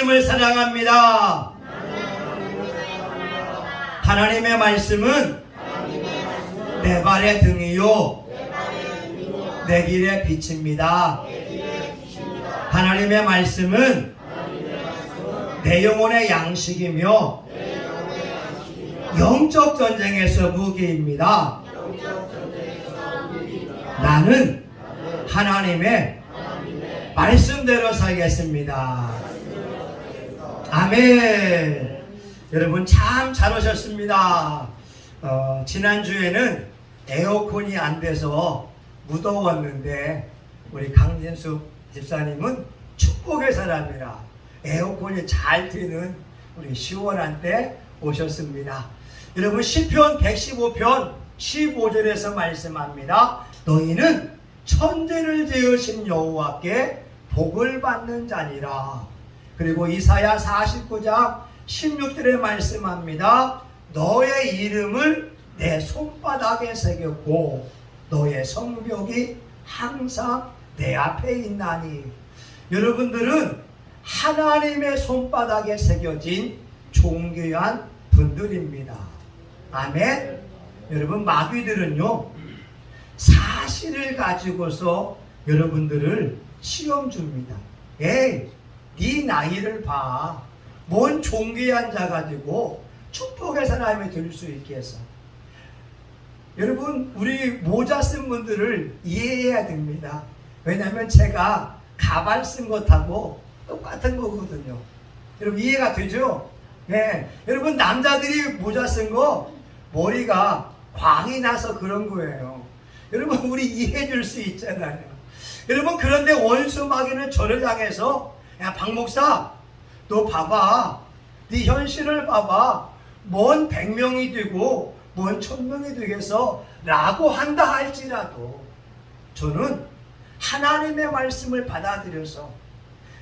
하나님을 사랑합니다. 하나님의 말씀은 내 발의 등이요 내 길의 빛입니다. 하나님의 말씀은 내 영혼의 양식이며 영적 전쟁에서 무기입니다. 나는 하나님의 말씀대로 살겠습니다. 아멘. 여러분 참 잘 오셨습니다. 지난주에는 에어컨이 안 돼서 무더웠는데 우리 강진수 집사님은 축복의 사람이라 에어컨이 잘 트는 우리 시원한 때 오셨습니다. 여러분 시편 115편 15절에서 말씀합니다. 너희는 천지를 지으신 여호와께 복을 받는 자니라. 그리고 이사야 49장 16절에 말씀합니다. 너의 이름을 내 손바닥에 새겼고 너의 성벽이 항상 내 앞에 있나니. 여러분들은 하나님의 손바닥에 새겨진 존귀한 분들입니다. 아멘. 여러분 마귀들은요 사실을 가지고서 여러분들을 시험 줍니다. 에이 네 나이를 봐. 뭔 존귀한 자 가지고 축복의 사람이 될 수 있겠어. 여러분 우리 모자 쓴 분들을 이해해야 됩니다. 왜냐하면 제가 가발 쓴 것하고 똑같은 거거든요. 여러분 이해가 되죠? 네. 여러분 남자들이 모자 쓴 거 머리가 광이 나서 그런 거예요. 여러분 우리 이해해 줄 수 있잖아요. 여러분 그런데 원수 마귀는 저를 향해서 야 박 목사 너 봐봐. 네 현실을 봐봐. 뭔 100명이 되고 뭔 1000명이 되겠어 라고 한다 할지라도 저는 하나님의 말씀을 받아들여서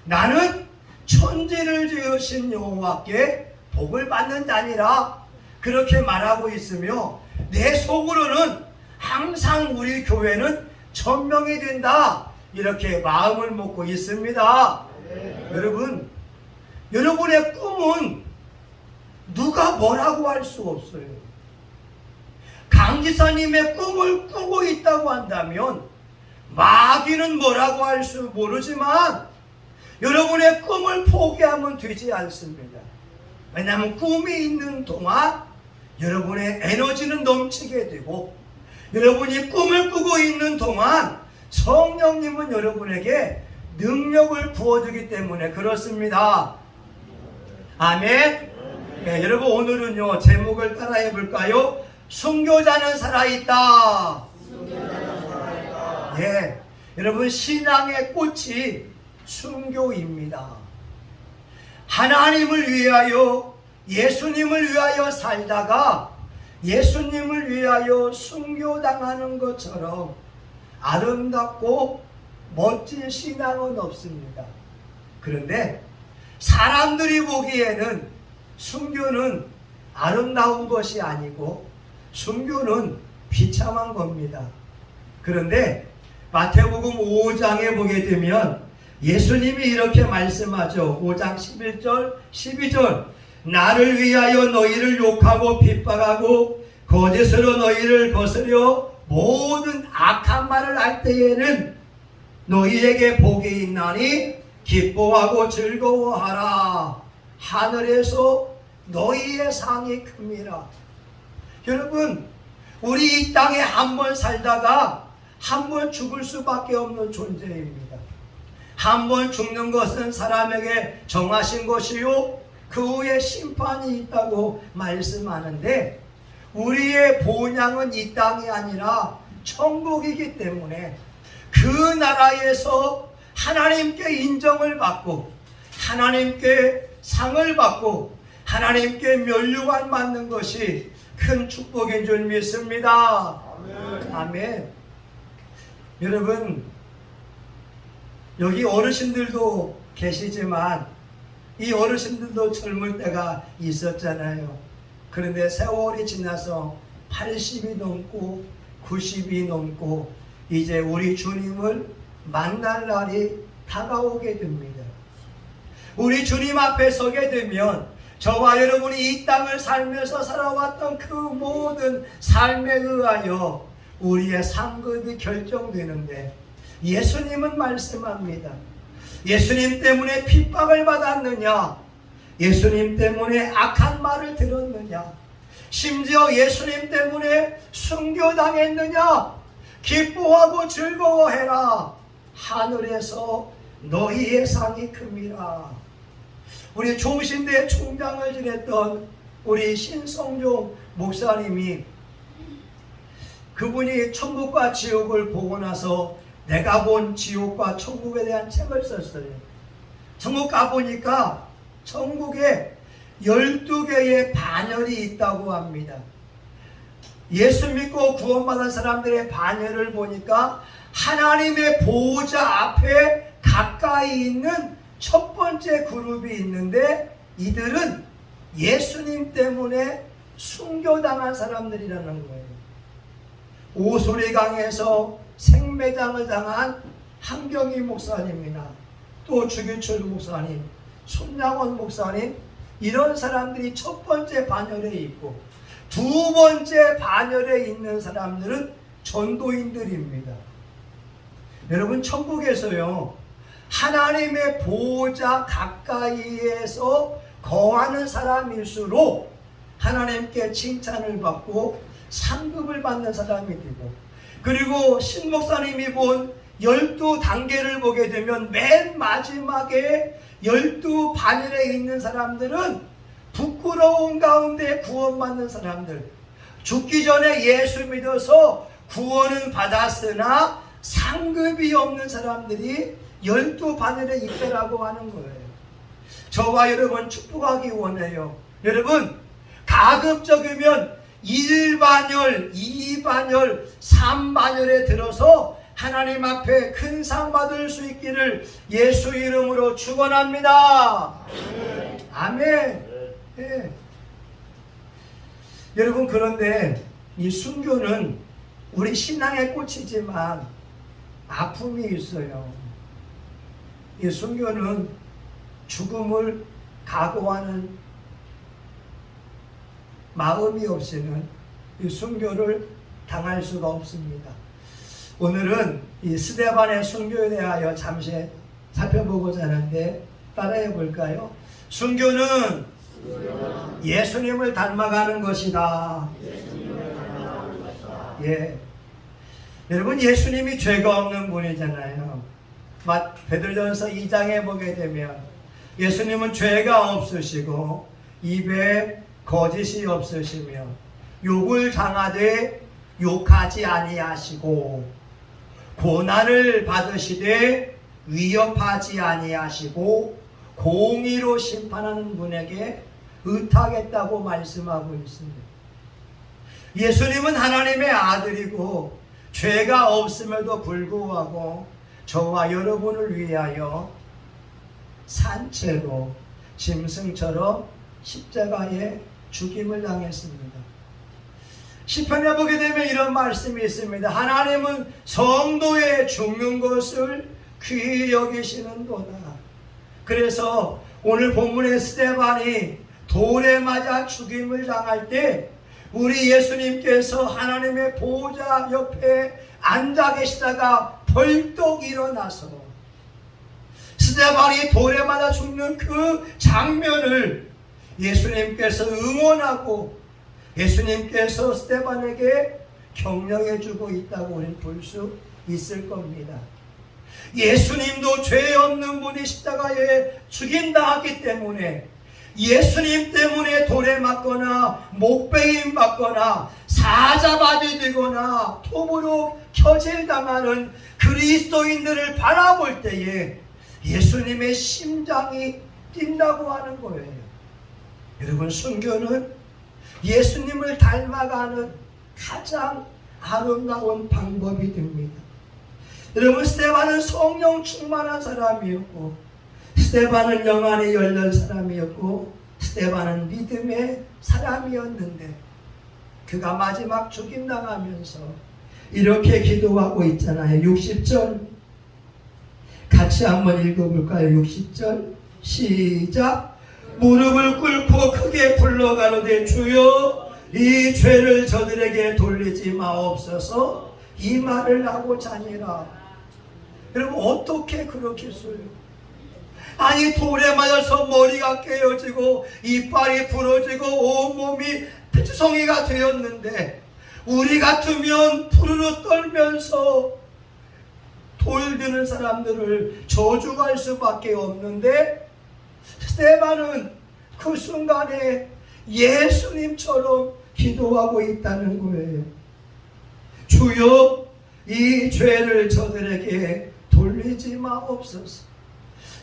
나는 천지를 지으신 여호와께 복을 받는 자니라 그렇게 말하고 있으며 내 속으로는 항상 우리 교회는 1000명이 된다 이렇게 마음을 먹고 있습니다. 여러분 여러분의 꿈은 누가 뭐라고 할 수 없어요. 강지사님의 꿈을 꾸고 있다고 한다면 마귀는 뭐라고 할 수 모르지만 여러분의 꿈을 포기하면 되지 않습니다. 왜냐하면 꿈이 있는 동안 여러분의 에너지는 넘치게 되고 여러분이 꿈을 꾸고 있는 동안 성령님은 여러분에게 능력을 부어주기 때문에 그렇습니다. 아멘. 네, 여러분 오늘은요 제목을 따라해 볼까요? 순교자는 살아있다. 예, 여러분 신앙의 꽃이 순교입니다. 하나님을 위하여 예수님을 위하여 살다가 예수님을 위하여 순교당하는 것처럼 아름답고 멋진 신앙은 없습니다. 그런데 사람들이 보기에는 순교는 아름다운 것이 아니고 순교는 비참한 겁니다. 그런데 마태복음 5장에 보게 되면 예수님이 이렇게 말씀하죠. 5장 11절 12절 나를 위하여 너희를 욕하고 핍박하고 거짓으로 너희를 거스려 모든 악한 말을 할 때에는 너희에게 복이 있나니 기뻐하고 즐거워하라. 하늘에서 너희의 상이 큽니다. 여러분 우리 이 땅에 한 번 살다가 한 번 죽을 수밖에 없는 존재입니다. 한 번 죽는 것은 사람에게 정하신 것이요 그 후에 심판이 있다고 말씀하는데 우리의 본향은 이 땅이 아니라 천국이기 때문에 그 나라에서 하나님께 인정을 받고 하나님께 상을 받고 하나님께 면류관 받는 것이 큰 축복인 줄 믿습니다. 아멘. 아멘. 여러분 여기 어르신들도 계시지만 이 어르신들도 젊을 때가 있었잖아요. 그런데 세월이 지나서 80이 넘고 90이 넘고 이제 우리 주님을 만날 날이 다가오게 됩니다. 우리 주님 앞에 서게 되면 저와 여러분이 이 땅을 살면서 살아왔던 그 모든 삶에 의하여 우리의 상급이 결정되는데, 예수님은 말씀합니다. 예수님 때문에 핍박을 받았느냐? 예수님 때문에 악한 말을 들었느냐? 심지어 예수님 때문에 순교당했느냐? 기뻐하고 즐거워해라. 하늘에서 너희의 상이 큼이라. 우리 종신대 총장을 지냈던 우리 신성종 목사님이, 그분이 천국과 지옥을 보고 나서 내가 본 지옥과 천국에 대한 책을 썼어요. 천국 가보니까 천국에 12개의 반열이 있다고 합니다. 예수 믿고 구원받은 사람들의 반열을 보니까 하나님의 보호자 앞에 가까이 있는 첫 번째 그룹이 있는데, 이들은 예수님 때문에 순교당한 사람들이라는 거예요. 오소리강에서 생매장을 당한 한경희 목사님이나 또 주기철 목사님, 손양원 목사님, 이런 사람들이 첫 번째 반열에 있고, 두 번째 반열에 있는 사람들은 전도인들입니다. 여러분, 천국에서요, 하나님의 보호자 가까이에서 거하는 사람일수록 하나님께 칭찬을 받고 상급을 받는 사람이 되고, 그리고 신 목사님이 본 12단계를 보게 되면 맨 마지막에 12반열에 있는 사람들은 부끄러운 가운데 구원받는 사람들, 죽기 전에 예수 믿어서 구원은 받았으나 상급이 없는 사람들이 12반열에 있다라고 하는 거예요. 저와 여러분 축복하기 원해요. 여러분, 가급적이면 1반열, 2반열, 3반열에 들어서 하나님 앞에 큰 상 받을 수 있기를 예수 이름으로 축원합니다. 아멘. 네. 여러분, 그런데 이 순교는 우리 신앙의 꽃이지만 아픔이 있어요. 이 순교는 죽음을 각오하는 마음이 없이는 이 순교를 당할 수가 없습니다. 오늘은 이 스데반의 순교에 대하여 잠시 살펴보고자 하는데, 따라해 볼까요? 순교는 예수님을 닮아가는 것이다. 예. 여러분, 예수님이 죄가 없는 분이잖아요. 베드로전서 2장에 보게 되면 예수님은 죄가 없으시고 입에 거짓이 없으시며 욕을 당하되 욕하지 아니하시고 고난을 받으시되 위협하지 아니하시고 공의로 심판하는 분에게 의탁했다고 말씀하고 있습니다. 예수님은 하나님의 아들이고 죄가 없음에도 불구하고 저와 여러분을 위하여 산채로 짐승처럼 십자가에 죽임을 당했습니다. 시편에 보게 되면 이런 말씀이 있습니다. 하나님은 성도의 죽는 것을 귀히 여기시는도다. 그래서 오늘 본문의 스데반이 돌에 맞아 죽임을 당할 때 우리 예수님께서 하나님의 보호자 옆에 앉아 계시다가 벌떡 일어나서 스데반이 돌에 맞아 죽는 그 장면을 예수님께서 응원하고 예수님께서 스데반에게 격려해주고 있다고 우리는 볼 수 있을 겁니다. 예수님도 죄 없는 분이 십자가에 죽임당했기 때문에 예수님 때문에 돌에 맞거나 목베임 받거나 사자밥이 되거나 톱으로 켜질당하는 그리스도인들을 바라볼 때에 예수님의 심장이 뛴다고 하는 거예요. 여러분, 순교는 예수님을 닮아가는 가장 아름다운 방법이 됩니다. 여러분, 스데반은 성령 충만한 사람이었고 스데반은 영안이 열린 사람이었고 스데반은 믿음의 사람이었는데 그가 마지막 죽임당하면서 이렇게 기도하고 있잖아요. 60절 같이 한번 읽어볼까요? 60절 시작. 무릎을 꿇고 크게 불러가로되 주여 이 죄를 저들에게 돌리지 마옵소서. 이 말을 하고 자니라. 여러분 어떻게 그렇겠어요? 아니 돌에 맞아서 머리가 깨어지고 이빨이 부러지고 온몸이 피투성이가 되었는데 우리 같으면 푸르르 떨면서 돌 드는 사람들을 저주할 수밖에 없는데 스데반은 그 순간에 예수님처럼 기도하고 있다는 거예요. 주여 이 죄를 저들에게 돌리지 마옵소서.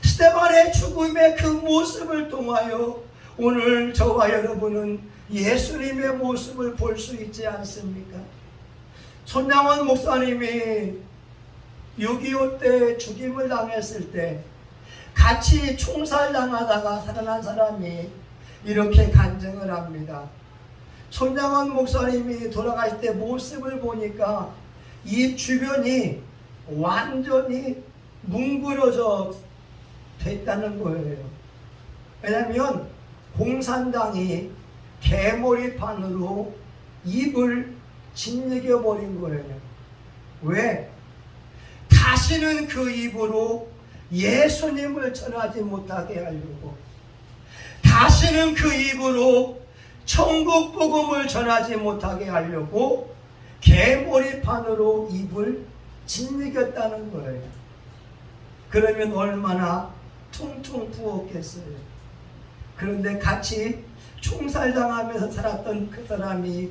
스데반의 죽음의 그 모습을 통하여 오늘 저와 여러분은 예수님의 모습을 볼 수 있지 않습니까? 손양원 목사님이 6.25 때 죽임을 당했을 때 같이 총살당하다가 살아난 사람이 이렇게 간증을 합니다. 손양원 목사님이 돌아갈 때 모습을 보니까 이 주변이 완전히 뭉그러져 됐다는 거예요. 왜냐하면 공산당이 개머리판으로 입을 짓이겨 버린 거예요. 왜? 다시는 그 입으로 예수님을 전하지 못하게 하려고, 다시는 그 입으로 천국 복음을 전하지 못하게 하려고 개머리판으로 입을 짓이겼다는 거예요. 그러면 얼마나 퉁퉁 부었겠어요. 그런데 같이 총살당하면서 살았던 그 사람이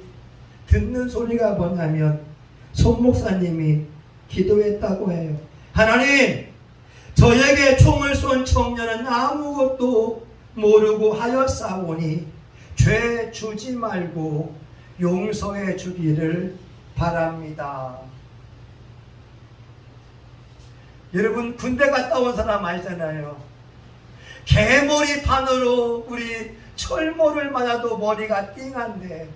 듣는 소리가 뭐냐면 손 목사님이 기도했다고 해요. 하나님, 저에게 총을 쏜 청년은 아무것도 모르고 하였사오니 죄 주지 말고 용서해 주기를 바랍니다. 여러분 군대 갔다 온 사람 알잖아요. 개머리판으로 우리 철모를 맞아도 머리가 띵한데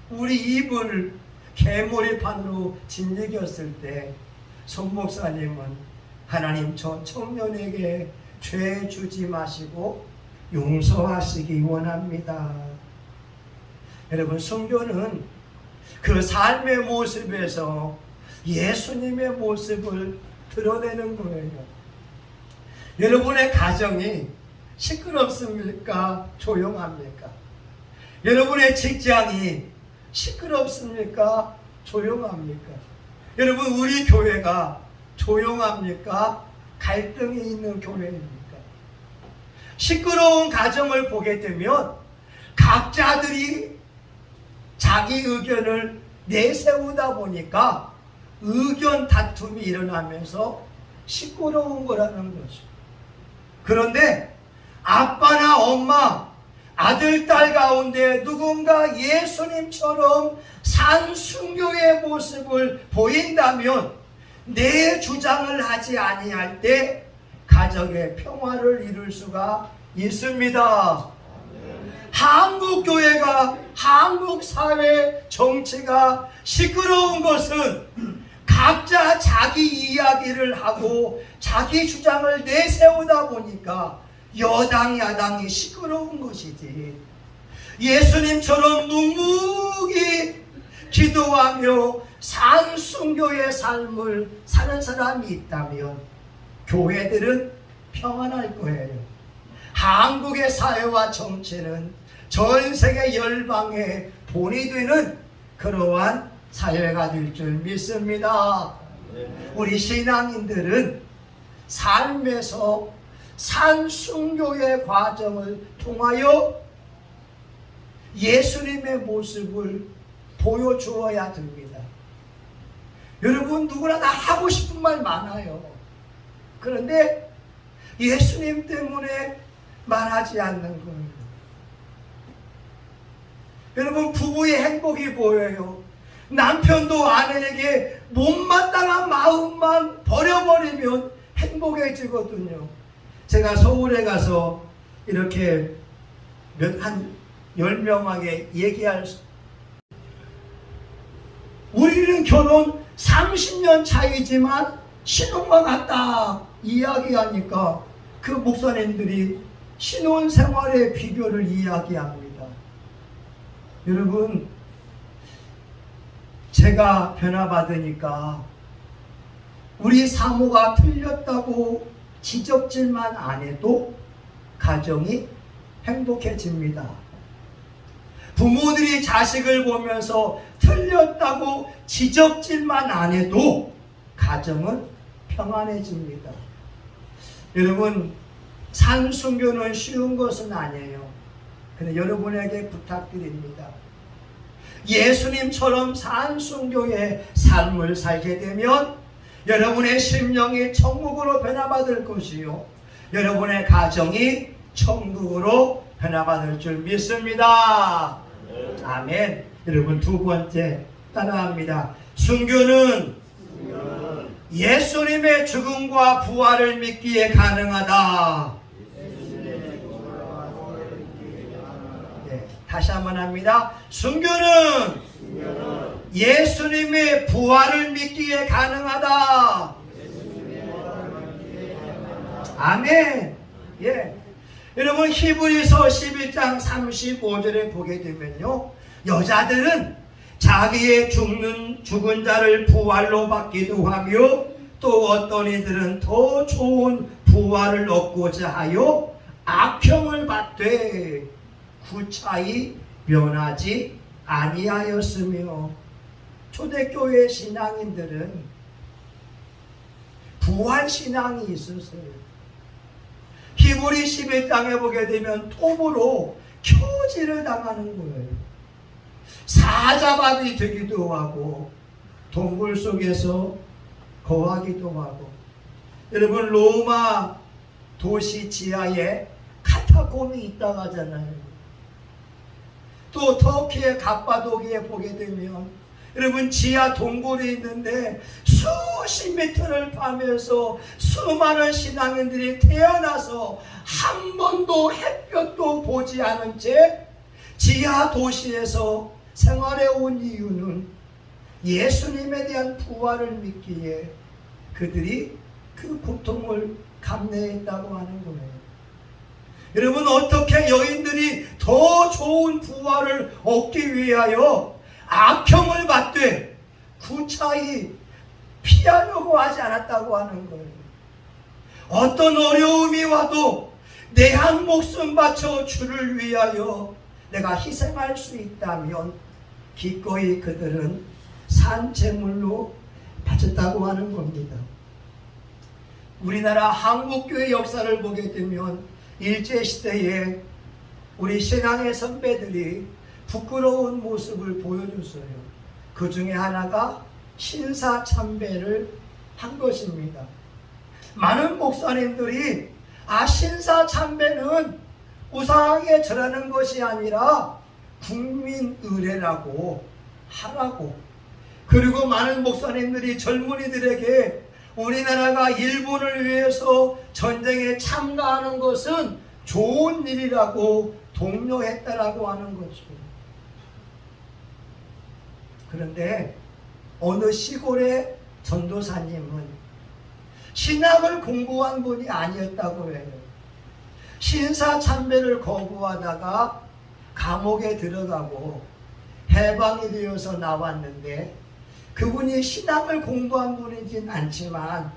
우리 입을 개머리판으로 짓이겼을 때 손 목사님은 하나님 저 청년에게 죄 주지 마시고 용서하시기 원합니다. 여러분 순교는 그 삶의 모습에서 예수님의 모습을 드러내는 거예요. 여러분의 가정이 시끄럽습니까? 조용합니까? 여러분의 직장이 시끄럽습니까? 조용합니까? 여러분 우리 교회가 조용합니까? 갈등이 있는 교회입니까? 시끄러운 가정을 보게 되면 각자들이 자기 의견을 내세우다 보니까 의견 다툼이 일어나면서 시끄러운 거라는 거죠. 그런데 아빠나 엄마, 아들, 딸 가운데 누군가 예수님처럼 산 순교의 모습을 보인다면 내 주장을 하지 아니할 때 가정의 평화를 이룰 수가 있습니다. 한국 교회가, 한국 사회 정치가 시끄러운 것은 각자 자기 이야기를 하고 자기 주장을 내세우다 보니까 여당 야당이 시끄러운 것이지, 예수님처럼 묵묵히 기도하며 산순교의 삶을 사는 사람이 있다면 교회들은 평안할 거예요. 한국의 사회와 정치는 전 세계 열방의 본이 되는 그러한 사회가 될 줄 믿습니다. 우리 신앙인들은 삶에서 산순교의 과정을 통하여 예수님의 모습을 보여주어야 됩니다. 여러분 누구나 다 하고 싶은 말 많아요. 그런데 예수님 때문에 말하지 않는 거예요. 여러분 부부의 행복이 보여요. 남편도 아내에게 못마땅한 마음만 버려버리면 행복해지거든요. 제가 서울에 가서 이렇게 한 10명에게 얘기할 수, 우리는 결혼 30년 차이지만 신혼과 같다 이야기하니까 그 목사님들이 신혼생활의 비결을 이야기합니다. 여러분, 제가 변화받으니까 우리 사모가 틀렸다고 지적질만 안 해도 가정이 행복해집니다. 부모들이 자식을 보면서 틀렸다고 지적질만 안 해도 가정은 평안해집니다. 여러분, 산순교는 쉬운 것은 아니에요. 근데 여러분에게 부탁드립니다. 예수님처럼 산순교의 삶을 살게 되면 여러분의 심령이 천국으로 변화받을 것이요, 여러분의 가정이 천국으로 변화받을 줄 믿습니다. 아멘. 여러분, 두 번째 따라합니다. 순교는 예수님의 죽음과 부활을 믿기에 가능하다. 네, 다시 한번 합니다. 순교는 예수님의 부활을 믿기에 가능하다. 아멘. 예. 여러분, 히브리서 11장 35절에 보게 되면요, 여자들은 자기의 죽은 자를 부활로 받기도 하며 또 어떤 이들은 더 좋은 부활을 얻고자 하여 악형을 받되 구차히 면하지 아니하였으며, 초대교회 신앙인들은 부활신앙이 있었어요. 히브리 11장에 보게 되면 톱으로 표지를 당하는 거예요. 사자밥이 되기도 하고 동굴 속에서 거하기도 하고. 여러분, 로마 도시 지하에 카타콤이 있다고 하잖아요. 또 터키의 갑바도기에 보게 되면 여러분, 지하 동굴이 있는데 수십 미터를 파면서 수많은 신앙인들이 태어나서 한 번도 햇볕도 보지 않은 채 지하 도시에서 생활해 온 이유는 예수님에 대한 부활을 믿기에 그들이 그 고통을 감내했다고 하는 거예요. 여러분, 어떻게 여인들이 더 좋은 부활을 얻기 위하여 악형을 받되 구차히 피하려고 하지 않았다고 하는 거예요. 어떤 어려움이 와도 내 한 목숨 바쳐 주를 위하여 내가 희생할 수 있다면 기꺼이 그들은 산재물로 바쳤다고 하는 겁니다. 우리나라 한국교회 역사를 보게 되면 일제시대에 우리 신앙의 선배들이 부끄러운 모습을 보여줬어요. 그 중에 하나가 신사참배를 한 것입니다. 많은 목사님들이 신사참배는 우상에 절하는 것이 아니라 국민의례라고 하라고. 그리고 많은 목사님들이 젊은이들에게 우리나라가 일본을 위해서 전쟁에 참가하는 것은 좋은 일이라고 독려했다라고 하는 거죠. 그런데 어느 시골의 전도사님은 신학을 공부한 분이 아니었다고 해요. 신사참배를 거부하다가 감옥에 들어가고 해방이 되어서 나왔는데, 그분이 신학을 공부한 분이진 않지만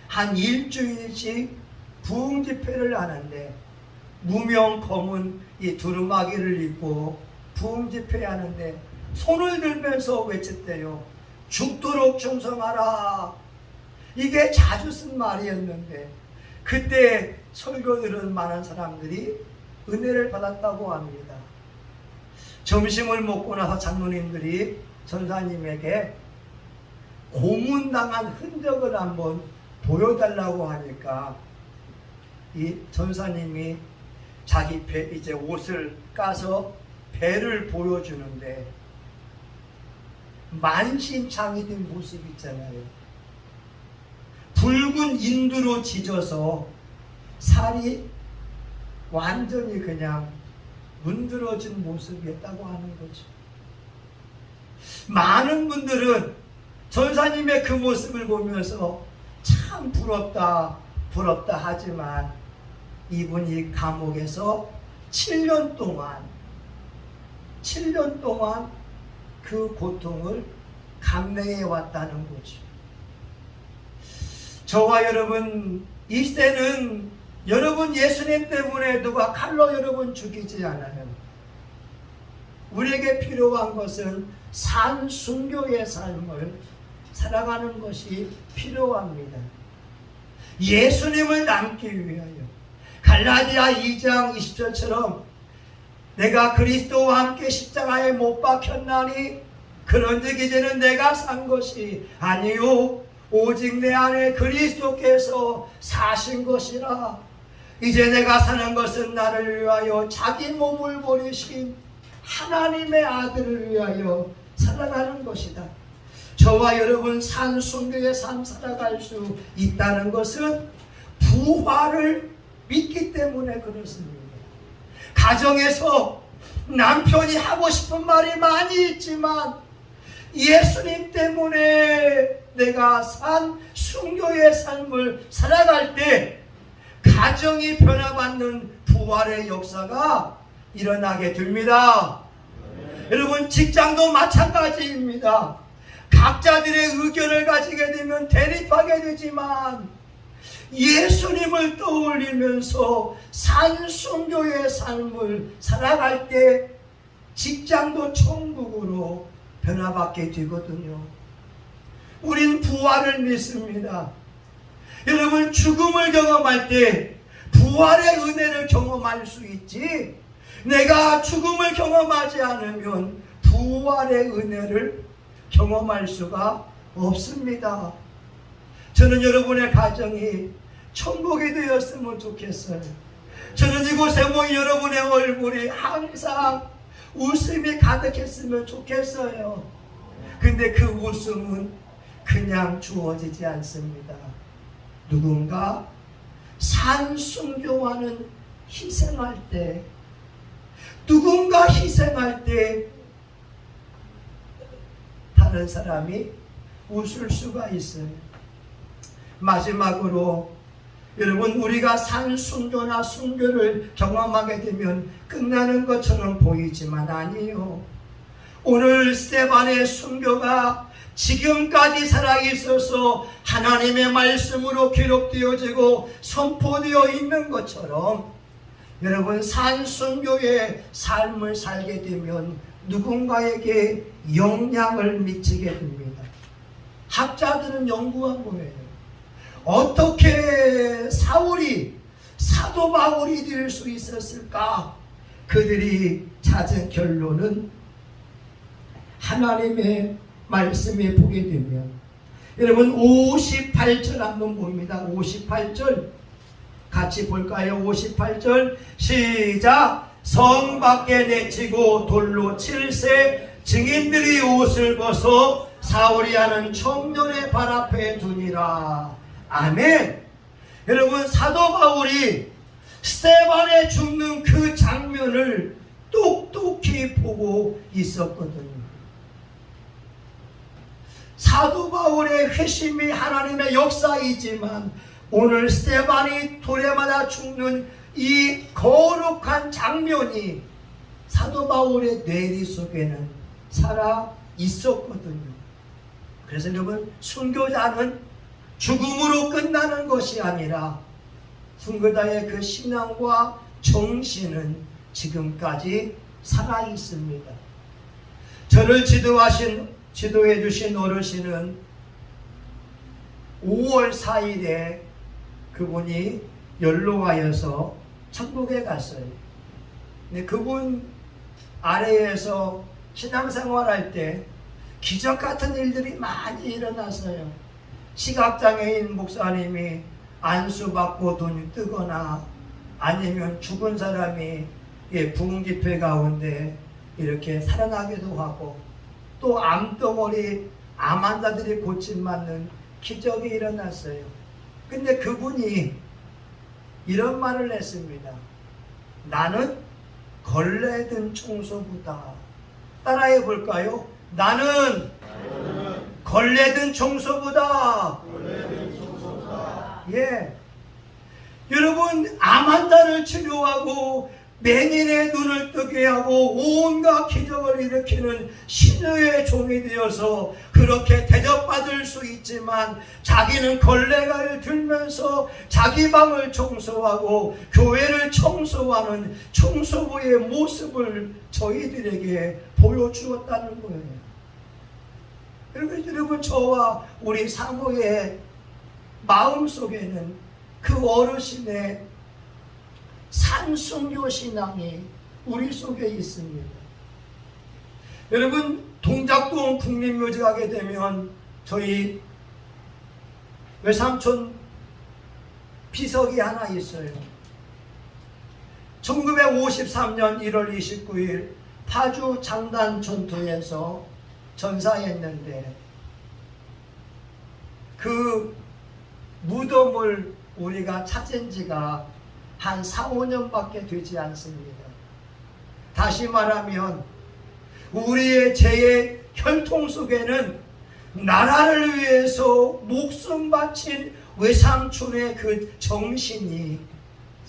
한 일주일씩 부흥집회를 하는데 무명 검은 이 두루마기를 입고 부흥집회하는데 손을 들면서 외쳤대요. 죽도록 충성하라. 이게 자주 쓴 말이었는데 그때 설교 들은 많은 사람들이 은혜를 받았다고 합니다. 점심을 먹고 나서 장로님들이 전사님에게 고문당한 흔적을 한번 보여달라고 하니까 이 전사님이 자기 배, 이제 옷을 까서 배를 보여주는데 만신창이 된 모습 있잖아요. 붉은 인두로 지져서 살이 완전히 그냥 문드러진 모습이었다고 하는 거죠. 많은 분들은 전사님의 그 모습을 보면서 참 부럽다 하지만 이분이 감옥에서 7년 동안 그 고통을 감내해 왔다는 거죠. 저와 여러분, 이 시대는 여러분 예수님 때문에 누가 칼로 여러분 죽이지 않아요. 우리에게 필요한 것은 산순교의 삶을 살아가는 것이 필요합니다. 예수님을 남기 위하여 갈라디아 2장 20절처럼 내가 그리스도와 함께 십자가에 못 박혔나니 그런즉 이제는 내가 산 것이 아니요 오직 내 안에 그리스도께서 사신 것이라. 이제 내가 사는 것은 나를 위하여 자기 몸을 버리신 하나님의 아들을 위하여 살아가는 것이다. 저와 여러분 산순교의 삶 살아갈 수 있다는 것은 부활을 믿기 때문에 그렇습니다. 가정에서 남편이 하고 싶은 말이 많이 있지만 예수님 때문에 내가 산 순교의 삶을 살아갈 때 가정이 변화받는 부활의 역사가 일어나게 됩니다. 여러분 직장도 마찬가지입니다. 각자들의 의견을 가지게 되면 대립하게 되지만 예수님을 떠올리면서 산순교의 삶을 살아갈 때 직장도 천국으로 변화받게 되거든요. 우린 부활을 믿습니다. 여러분 죽음을 경험할 때 부활의 은혜를 경험할 수 있지, 내가 죽음을 경험하지 않으면 부활의 은혜를 경험할 수가 없습니다. 저는 여러분의 가정이 천국이 되었으면 좋겠어요. 저는 이곳에 모인 여러분의 얼굴이 항상 웃음이 가득했으면 좋겠어요. 근데 그 웃음은 그냥 주어지지 않습니다. 누군가 산순교와는 희생할 때, 누군가 희생할 때 다른 사람이 웃을 수가 있어요. 마지막으로 여러분, 우리가 산순교나 순교를 경험하게 되면 끝나는 것처럼 보이지만 아니에요. 오늘 스데반의 순교가 지금까지 살아있어서 하나님의 말씀으로 기록되어지고 선포되어 있는 것처럼 여러분 산순교의 삶을 살게 되면 누군가에게 영향을 미치게 됩니다. 학자들은 연구한 거예요. 어떻게 사울이 사도 바울이 될 수 있었을까? 그들이 찾은 결론은 하나님의 말씀에 보게 되면, 여러분 58절 한번 봅니다. 58절 같이 볼까요? 58절 시작. 성 밖에 내치고 돌로 칠세 증인들이 옷을 벗어 사울이 하는 청년의 발 앞에 두니라. 아멘. 여러분 사도 바울이 스데반에 죽는 그 장면을 똑똑히 보고 있었거든요. 사도 바울의 회심이 하나님의 역사이지만 오늘 스데반이 돌에 맞아 죽는 이 거룩한 장면이 사도 바울의 뇌리 속에는 살아 있었거든요. 그래서 여러분 순교자는 죽음으로 끝나는 것이 아니라 순교자의 그 신앙과 정신은 지금까지 살아 있습니다. 저를 지도해 주신 어르신은 5월 4일에 그분이 연로하여서 천국에 갔어요. 근데 그분 아래에서 신앙생활할 때 기적 같은 일들이 많이 일어났어요. 시각장애인 목사님이 안수받고 눈이 뜨거나 아니면 죽은 사람이 부흥집회 가운데 이렇게 살아나기도 하고, 또 암덩어리 암 환자들이 고침받는 기적이 일어났어요. 근데 그분이 이런 말을 했습니다. 나는 걸레든 청소부다. 따라해 볼까요? 나는 걸레든 청소부다. 예. 여러분, 암 환자를 치료하고 맹인의 눈을 뜨게 하고 온갖 기적을 일으키는 신의 종이 되어서 그렇게 대접받을 수 있지만, 자기는 걸레가를 들면서 자기 방을 청소하고 교회를 청소하는 청소부의 모습을 저희들에게 보여주었다는 거예요. 여러분, 저와 우리 사모의 마음속에는 그 어르신의 산순교 신앙이 우리 속에 있습니다. 여러분, 동작동 국립묘지 가게 되면 저희 외삼촌 비석이 하나 있어요. 1953년 1월 29일 파주 장단 전투에서 전사했는데, 그 무덤을 우리가 찾은 지가 한 4, 5년밖에 되지 않습니다. 다시 말하면 우리의 죄의 혈통 속에는 나라를 위해서 목숨 바친 외삼촌의 그 정신이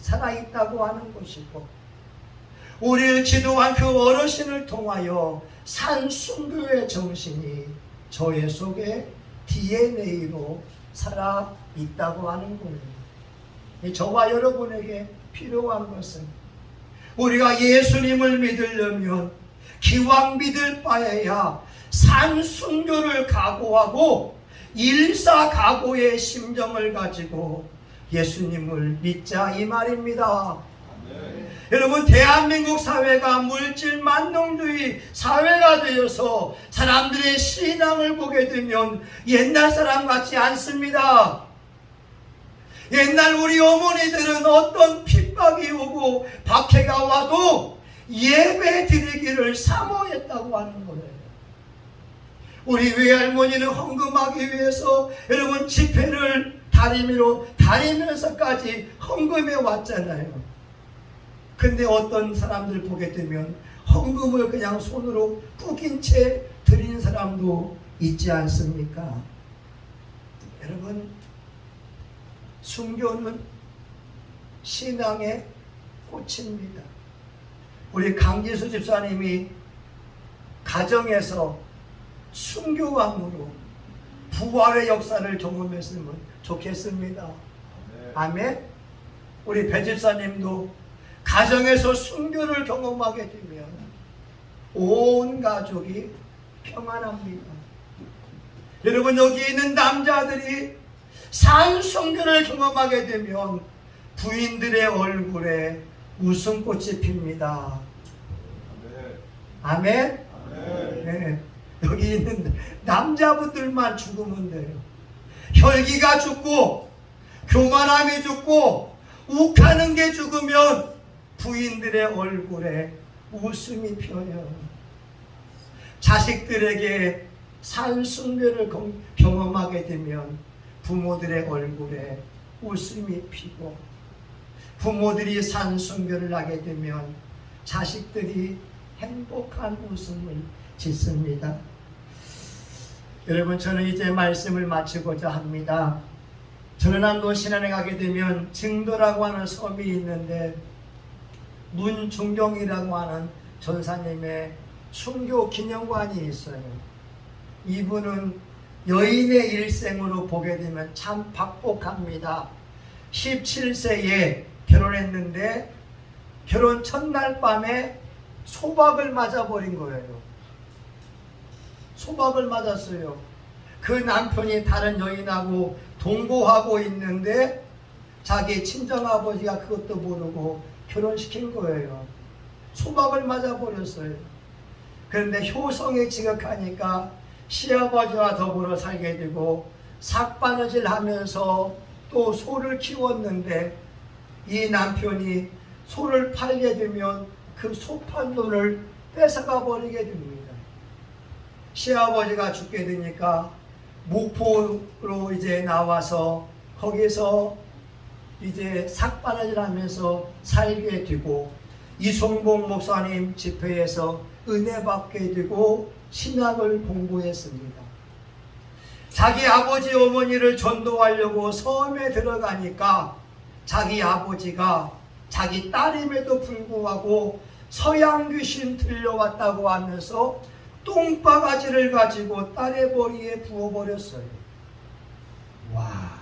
살아있다고 하는 것이고, 우리를 지도한 그 어르신을 통하여 산순교의 정신이 저의 속에 DNA로 살아있다고 하는 거예요. 저와 여러분에게 필요한 것은, 우리가 예수님을 믿으려면 기왕 믿을 바에야 산순교를 각오하고 일사각오의 심정을 가지고 예수님을 믿자, 이 말입니다. 네. 여러분, 대한민국 사회가 물질 만능주의 사회가 되어서 사람들의 신앙을 보게 되면 옛날 사람 같지 않습니다. 옛날 우리 어머니들은 어떤 핍박이 오고 박해가 와도 예배 드리기를 사모했다고 하는 거예요. 우리 외할머니는 헌금하기 위해서 여러분 지폐를 다리미로 다리면서까지 헌금해 왔잖아요. 근데 어떤 사람들 보게 되면 헌금을 그냥 손으로 꾸긴 채 드리는 사람도 있지 않습니까? 여러분, 순교는 신앙의 꽃입니다. 우리 강지수 집사님이 가정에서 순교왕으로 부활의 역사를 경험했으면 좋겠습니다. 아멘. 우리 배 집사님도 가정에서 순교를 경험하게 되면 온 가족이 평안합니다. 여러분, 여기 있는 남자들이 산순교를 경험하게 되면 부인들의 얼굴에 웃음꽃이 핍니다. 아멘. 네. 여기 있는 남자분들만 죽으면 돼요. 혈기가 죽고 교만함이 죽고 욱하는 게 죽으면 부인들의 얼굴에 웃음이 펴요. 자식들에게 산순교를 경험하게 되면 부모들의 얼굴에 웃음이 피고, 부모들이 산순교를 하게 되면 자식들이 행복한 웃음을 짓습니다. 여러분, 저는 이제 말씀을 마치고자 합니다. 전라남도 신안에 가게 되면 증도라고 하는 섬이 있는데, 문중경이라고 하는 전사님의 순교 기념관이 있어요. 이분은 여인의 일생으로 보게 되면 참 박복합니다. 17세에 결혼했는데 결혼 첫날 밤에 소박을 맞아버린 거예요. 소박을 맞았어요. 그 남편이 다른 여인하고 동거하고 있는데 자기 친정아버지가 그것도 모르고 결혼시킨 거예요. 소박을 맞아버렸어요. 그런데 효성이 지극하니까 시아버지와 더불어 살게 되고 삭바느질 하면서 또 소를 키웠는데, 이 남편이 소를 팔게 되면 그 소 판 돈을 뺏어가 버리게 됩니다. 시아버지가 죽게 되니까 목포로 이제 나와서 거기서 이제 삭바느질 하면서 살게 되고, 이송봉 목사님 집회에서 은혜 받게 되고 신학을 공부했습니다. 자기 아버지 어머니를 전도하려고 섬에 들어가니까 자기 아버지가 자기 딸임에도 불구하고 서양 귀신 들려왔다고 하면서 똥바가지를 가지고 딸의 머리에 부어버렸어요. 와,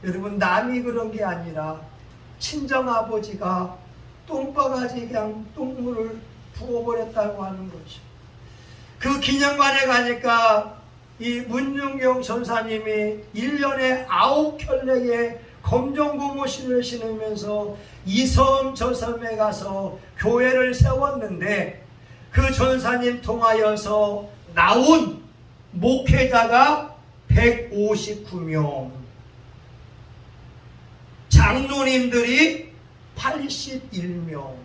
여러분, 남이 그런 게 아니라 친정아버지가 똥바가지 그냥 똥물을 부어버렸다고 하는 거죠. 그 기념관에 가니까 이 문중경 전사님이 1년에 9켤레의 검정 고무신을 신으면서 이 섬 저 섬에 가서 교회를 세웠는데 그 전사님 통하여서 나온 목회자가 159명, 장로님들이 81명.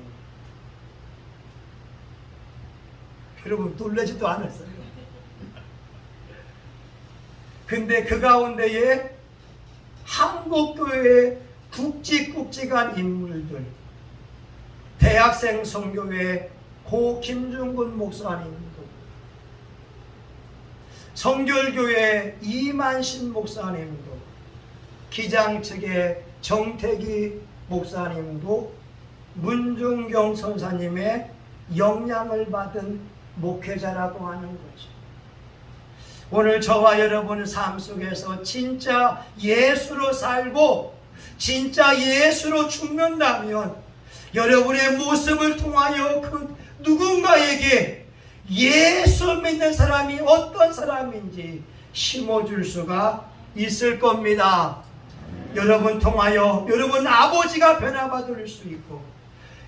여러분, 놀라지도 않았어요. 근데 그 가운데에 한국교회의 굵직굵직한 인물들, 대학생 선교회 고 김중근 목사님도, 성결교회 이만신 목사님도, 기장 측의 정태기 목사님도 문중경 선사님의 영향을 받은 목회자라고 하는 거죠. 오늘 저와 여러분의 삶 속에서 진짜 예수로 살고 진짜 예수로 죽는다면 여러분의 모습을 통하여 그 누군가에게 예수 믿는 사람이 어떤 사람인지 심어줄 수가 있을 겁니다. 여러분 통하여 여러분 아버지가 변화받을 수 있고,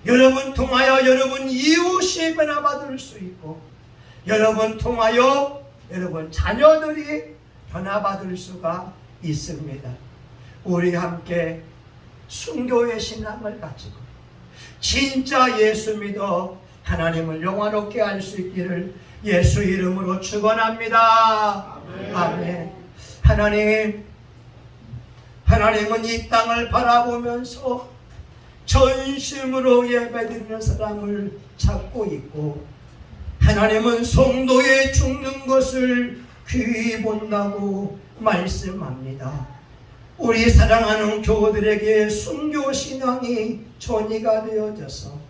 여러분 통하여 여러분 이웃이 변화받을 수 있고, 여러분 통하여 여러분 자녀들이 변화받을 수가 있습니다. 우리 함께 순교의 신앙을 가지고 진짜 예수 믿어 하나님을 영화롭게 할 수 있기를 예수 이름으로 축원합니다. 아멘. 아멘. 하나님은 이 땅을 바라보면서 전심으로 예배드리는 사람을 찾고 있고, 하나님은 성도에 죽는 것을 귀히 본다고 말씀합니다. 우리 사랑하는 교우들에게 순교신앙이 전이가 되어져서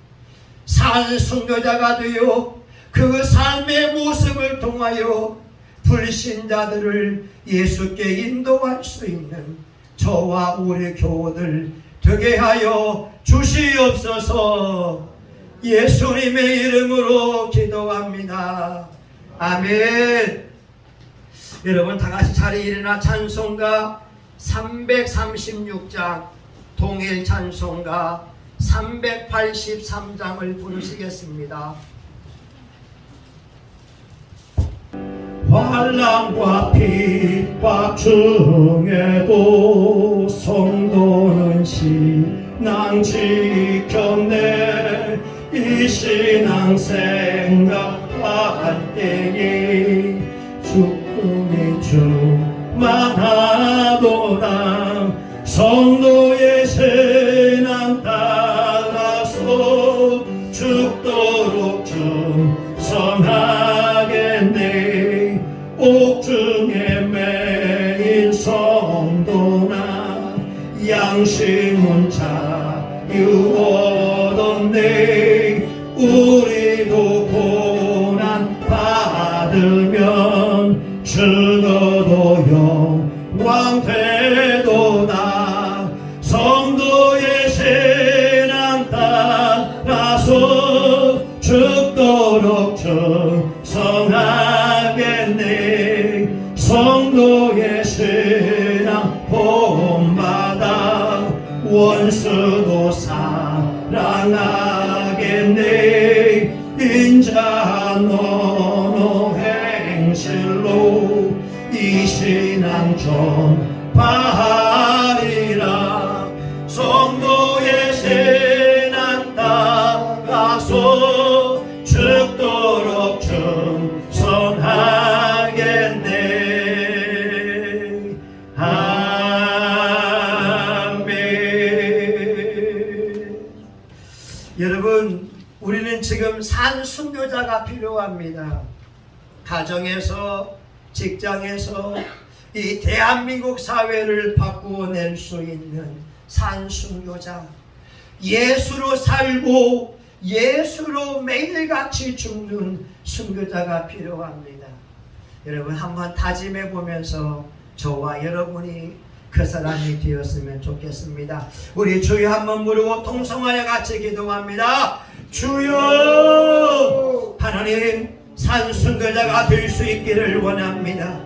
산 순교자가 되어 그 삶의 모습을 통하여 불신자들을 예수께 인도할 수 있는 저와 우리 교우들 되게 하여 주시옵소서. 예수님의 이름으로 기도합니다. 아멘. 여러분 다같이 자리에 일어나 찬송가 336장 동일 찬송가 383장을 부르시겠습니다. 환난과 핍박 중에도 성도는 신앙 지켰네. 이 신앙 생각할 때에 죽음이 충만하도다. 성도의 신앙 따라서 죽도록 충성하겠네. 옥중에 매인 성도나 양심은 자유 얻었네. 우리도 고난 받으면 죽어도 영광 되도다. 성도의 신앙 따라서 죽도록 충성하겠네. 성도의 신앙 본받아 원수도 사랑하겠네. 인자 너너 행실로 이 신앙 전파하리라. 성도의 신앙 따라서 죽도록 충성하겠네. 아멘. 여러분, 우리는 지금 산 순교자가 필요합니다. 가정에서, 직장에서, 이 대한민국 사회를 바꾸어낼 수 있는 산순교자, 예수로 살고 예수로 매일같이 죽는 순교자가 필요합니다. 여러분 한번 다짐해 보면서 저와 여러분이 그 사람이 되었으면 좋겠습니다. 우리 주여 한번 부르고 통성하여 같이 기도합니다. 주여, 하나님 산순교자가 될 수 있기를 원합니다.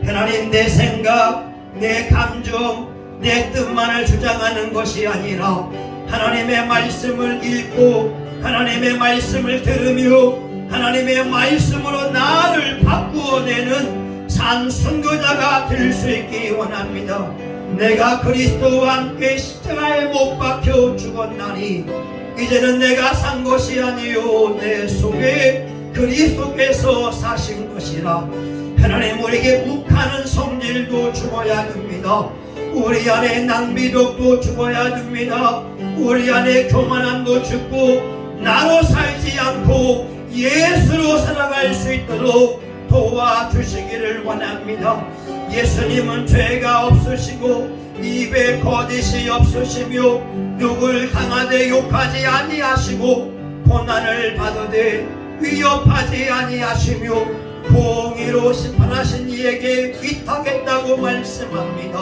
하나님, 내 생각, 내 감정, 내 뜻만을 주장하는 것이 아니라 하나님의 말씀을 읽고 하나님의 말씀을 들으며 하나님의 말씀으로 나를 바꾸어내는 산순교자가 될 수 있기 원합니다. 내가 그리스도와 함께 십자가에 못 박혀 죽었나니 이제는 내가 산 것이 아니요 내 속에 그리스도께서 사신 것이라. 하나님, 우리에게 욱하는 성질도 죽어야 됩니다. 우리 안에 낭비독도 죽어야 됩니다. 우리 안에 교만함도 죽고 나로 살지 않고 예수로 살아갈 수 있도록 도와주시기를 원합니다. 예수님은 죄가 없으시고 입에 거짓이 없으시며 누굴 강하되 욕하지 아니하시고 고난을 받으되 위협하지 아니하시며 공의로 심판하신 이에게 위탁했다고 말씀합니다.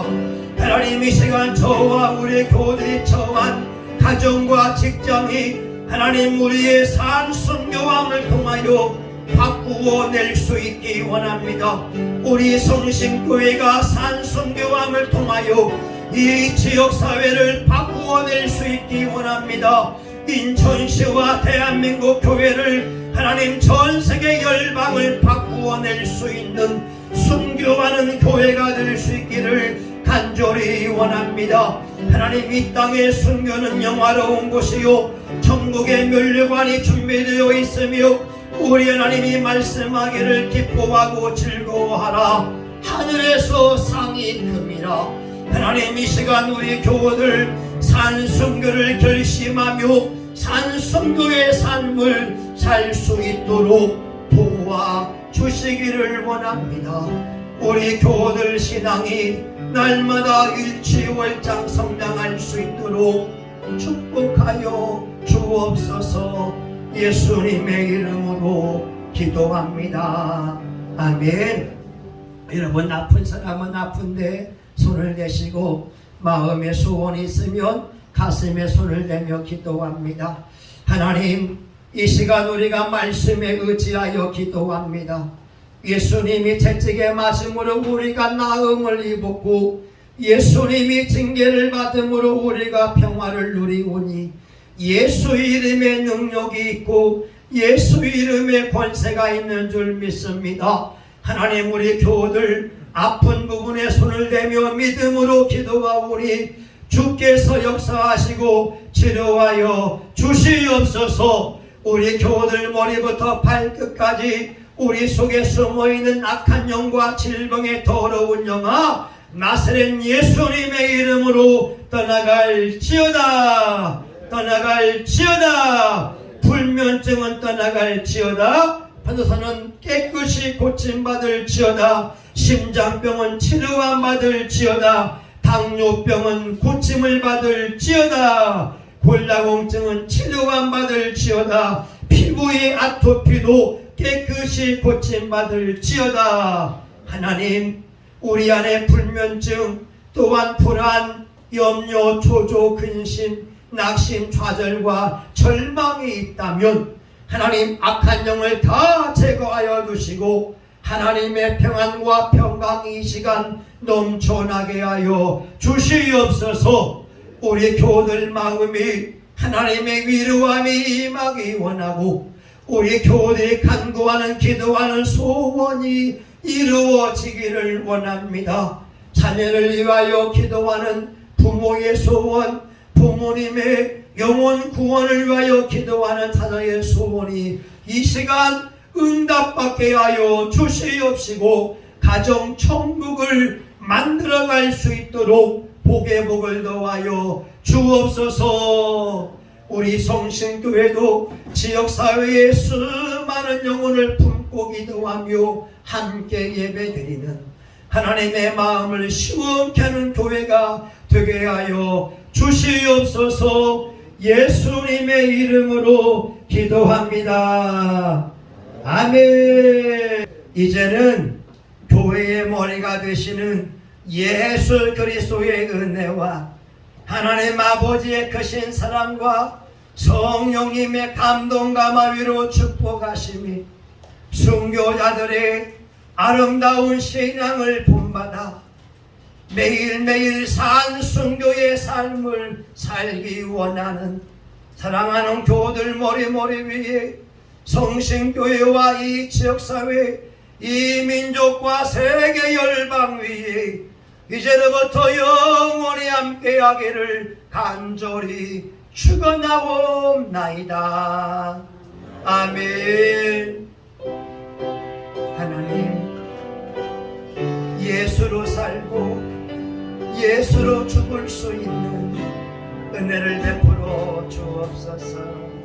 하나님, 이 시간 저와 우리 교우들이 처한 가정과 직장이 하나님 우리의 산순교함을 통하여 바꾸어낼 수 있기 원합니다. 우리 성신교회가 산순교함을 통하여 이 지역사회를 바꾸어낼 수 있기 원합니다. 인천시와 대한민국 교회를 하나님 전세계 열방을 바꾸어낼 수 있는 순교하는 교회가 될 수 있기를 간절히 원합니다. 하나님, 이 땅의 순교는 영화로운 곳이요 천국의 면류관이 준비되어 있으며 우리 하나님이 말씀하기를 기뻐하고 즐거워하라. 하늘에서 상이 큽니다. 하나님, 이 시간 우리 교우들 산순교를 결심하며 산순교의 삶을 살 수 있도록 도와주시기를 원합니다. 우리 교우들 신앙이 날마다 일취월장 성장할 수 있도록 축복하여 주옵소서. 예수님의 이름으로 기도합니다. 아멘. 여러분, 아픈 사람은 아픈데 손을 내시고 마음에 소원이 있으면 가슴에 손을 대며 기도합니다. 하나님, 이 시간 우리가 말씀에 의지하여 기도합니다. 예수님이 채찍에 맞음으로 우리가 나음을 입었고 예수님이 징계를 받음으로 우리가 평화를 누리오니 예수 이름의 능력이 있고 예수 이름의 권세가 있는 줄 믿습니다. 하나님, 우리 교우들 아픈 부분에 손을 대며 믿음으로 기도하오니 주께서 역사하시고 치료하여 주시옵소서. 우리 교우들 머리부터 발끝까지 우리 속에 숨어있는 악한 영과 질병의 더러운 영아 나사렛 예수님의 이름으로 떠나갈지어다. 떠나갈지어다. 불면증은 떠나갈지어다. 판도사는 깨끗이 고침받을지어다. 심장병은 치료만 받을지어다. 당뇨병은 고침을 받을지어다. 골다공증은 치료만 받을지어다. 피부의 아토피도 깨끗이 고침받을지어다. 하나님, 우리 안에 불면증 또한 불안, 염려, 초조, 근심, 낙심, 좌절과 절망이 있다면 하나님 악한 영을 다 제거하여 주시고 하나님의 평안과 평강이 이 시간 넘쳐나게 하여 주시옵소서. 우리 교우들 마음이 하나님의 위로함이 임하기 원하고 우리 교우들이 간구하는 기도하는 소원이 이루어지기를 원합니다. 자녀를 위하여 기도하는 부모의 소원, 부모님의 영혼 구원을 위하여 기도하는 자녀의 소원이 이 시간 응답받게 하여 주시옵시고 가정 천국을 만들어갈 수 있도록 복의 복을 더하여 주옵소서. 우리 성신교회도 지역사회에 수많은 영혼을 품고 기도하며 함께 예배드리는 하나님의 마음을 시원케 하는 교회가 되게 하여 주시옵소서. 예수님의 이름으로 기도합니다. 아멘. 이제는 교회의 머리가 되시는 예수 그리스도의 은혜와 하나님 아버지의 크신 사랑과 성령님의 감동과 마위로 축복하심이 순교자들의 아름다운 신앙을 본받아 매일매일 산 순교의 삶을 살기 원하는 사랑하는 교우들 머리 위에 성신교회와 이 지역사회 이 민족과 세계 열방 위에 이제로부터 영원히 함께하기를 간절히 축원하옵나이다. 아멘. 하나님, 예수로 살고 예수로 죽을 수 있는 은혜를 베풀어 주옵소서.